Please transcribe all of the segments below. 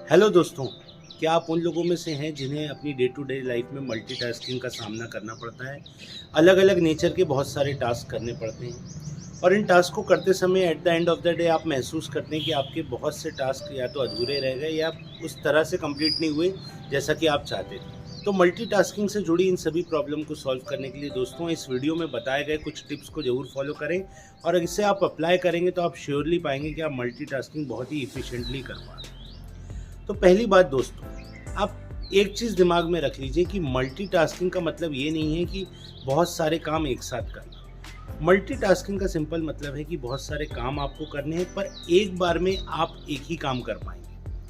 Hello दोस्तों, क्या आप उन लोगों में से हैं जिन्हें अपनी डे टू डे लाइफ में मल्टीटास्किंग का सामना करना पड़ता है। अलग अलग नेचर के बहुत सारे टास्क करने पड़ते हैं और इन टास्क को करते समय at the end of the day आप महसूस करते हैं कि आपके बहुत से टास्क या तो अधूरे रह गए या उस तरह से कंप्लीट नहीं हुए जैसा कि आप चाहते थे। तो मल्टीटास्किंग से जुड़ी इन सभी प्रॉब्लम को सॉल्व करने के लिए दोस्तों इस वीडियो में बताए गए कुछ टिप्स को ज़रूर फॉलो करें और इसे आप अप्लाई करेंगे तो आप श्योरली पाएंगे कि आप मल्टीटास्किंग बहुत ही इफिशिएंटली कर पा रहे हैं। तो पहली बात दोस्तों, आप एक चीज़ दिमाग में रख लीजिए कि मल्टीटास्किंग का मतलब ये नहीं है कि बहुत सारे काम एक साथ करना। मल्टीटास्किंग का सिंपल मतलब है कि बहुत सारे काम आपको करने हैं पर एक बार में आप एक ही काम कर पाएंगे।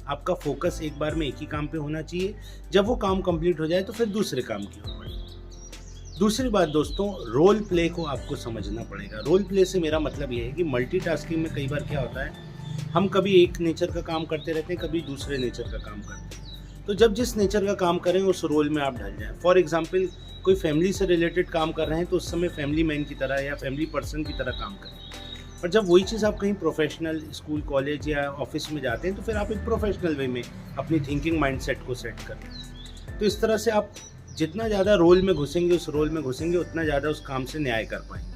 आपका फोकस एक बार में एक ही काम पे होना चाहिए। जब वो काम कंप्लीट हो जाए तो फिर दूसरे काम की ओर बढ़िए। दूसरी बात दोस्तों, रोल प्ले को आपको समझना पड़ेगा। रोल प्ले से मेरा मतलब ये है कि मल्टीटास्किंग में कई बार क्या होता है, हम कभी एक नेचर का काम करते रहते हैं, कभी दूसरे नेचर का काम करते हैं। तो जब जिस नेचर का काम करें उस रोल में आप ढल जाएं। फॉर एग्जांपल, कोई फैमिली से रिलेटेड काम कर रहे हैं तो उस समय फैमिली मैन की तरह या फैमिली पर्सन की तरह काम करें। और जब वही चीज़ आप कहीं प्रोफेशनल स्कूल, कॉलेज या ऑफिस में जाते हैं तो फिर आप एक प्रोफेशनल वे में अपनी थिंकिंग माइंडसेट को सेट करें। तो इस तरह से आप जितना ज़्यादा रोल में घुसेंगे, उस रोल में घुसेंगे, उतना ज़्यादा उस काम से न्याय कर पाएंगे।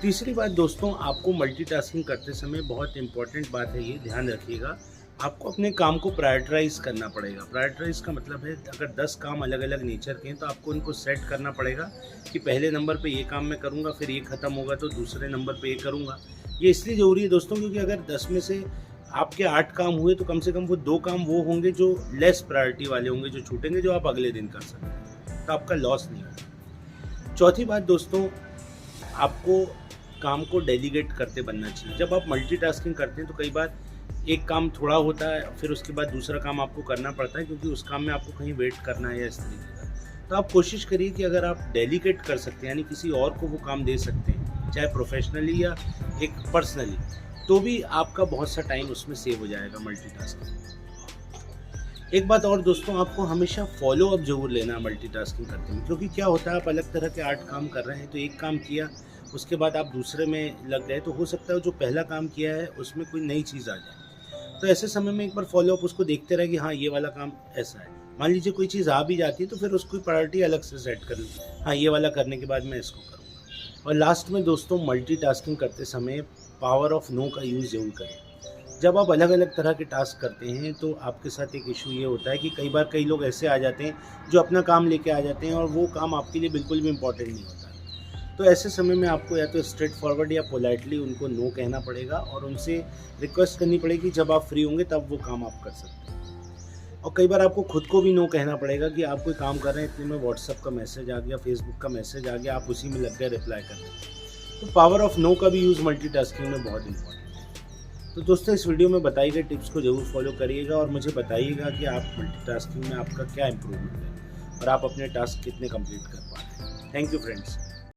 तीसरी बात दोस्तों, आपको मल्टीटास्किंग करते समय बहुत इंपॉर्टेंट बात है, ये ध्यान रखिएगा, आपको अपने काम को प्रायोरिटाइज करना पड़ेगा। प्रायोरिटाइज का मतलब है अगर 10 काम अलग अलग नेचर के हैं तो आपको उनको सेट करना पड़ेगा कि पहले नंबर पे ये काम मैं करूँगा, फिर ये ख़त्म होगा तो दूसरे नंबर पे ये करूँगा। ये इसलिए ज़रूरी है दोस्तों क्योंकि अगर 10 में से आपके 8 काम हुए तो कम से कम वो 2 काम वो होंगे जो लेस प्रायोरिटी वाले होंगे, जो छूटेंगे, जो आप अगले दिन कर सकते हैं, तो आपका लॉस नहीं होगा। चौथी बात दोस्तों, आपको काम को डेलीगेट करते बनना चाहिए। जब आप मल्टीटास्किंग करते हैं तो कई बार एक काम थोड़ा होता है, फिर उसके बाद दूसरा काम आपको करना पड़ता है क्योंकि उस काम में आपको कहीं वेट करना है या इस तरीके का। तो आप कोशिश करिए कि अगर आप डेलीगेट कर सकते हैं, यानी किसी और को वो काम दे सकते हैं, चाहे प्रोफेशनली या एक पर्सनली, तो भी आपका बहुत सा टाइम उसमें सेव हो जाएगा मल्टीटास्किंग। एक बात और दोस्तों, आपको हमेशा फॉलो अप जरूर लेना है मल्टीटास्किंग करते हैं, क्योंकि क्या होता है, आप अलग तरह के 8 काम कर रहे हैं तो एक काम किया, उसके बाद आप दूसरे में लग गए तो हो सकता है जो पहला काम किया है उसमें कोई नई चीज़ आ जाए। तो ऐसे समय में एक बार फॉलो अप उसको देखते रहे कि हाँ ये वाला काम ऐसा है। मान लीजिए कोई चीज़ आ भी जाती है तो फिर उसकी प्रायोरिटी अलग से सेट कर लीजिए, हाँ ये वाला करने के बाद मैं इसको करूँगा। और लास्ट में दोस्तों, मल्टीटास्किंग करते समय पावर ऑफ नो का यूज़ जरूर करें। जब आप अलग अलग तरह के टास्क करते हैं तो आपके साथ एक इशू ये होता है कि कई बार कई लोग ऐसे आ जाते हैं जो अपना काम लेके आ जाते हैं और वो काम आपके लिए बिल्कुल भी इम्पोर्टेंट नहीं होता। तो ऐसे समय में आपको या तो स्ट्रेट फॉरवर्ड या पोलाइटली उनको नो कहना पड़ेगा और उनसे रिक्वेस्ट करनी पड़ेगी जब आप फ्री होंगे तब वो काम आप कर सकते हैं। और कई बार आपको खुद को भी नो कहना पड़ेगा कि आप कोई काम कर रहे हैं, इतने में व्हाट्सअप का मैसेज आ गया, फेसबुक का मैसेज आ गया, आप उसी में लग गए रिप्लाई करने। तो पावर ऑफ नो का भी यूज़ मल्टीटास्किंग में बहुत इंपॉर्टेंट है। तो दोस्तों, इस वीडियो में बताई गई टिप्स को जरूर फॉलो करिएगा और मुझे बताइएगा कि आप मल्टीटास्किंग में आपका क्या इंप्रूवमेंट है और आप अपने टास्क कितने कंप्लीट कर पा रहे हैं। Thank you friends.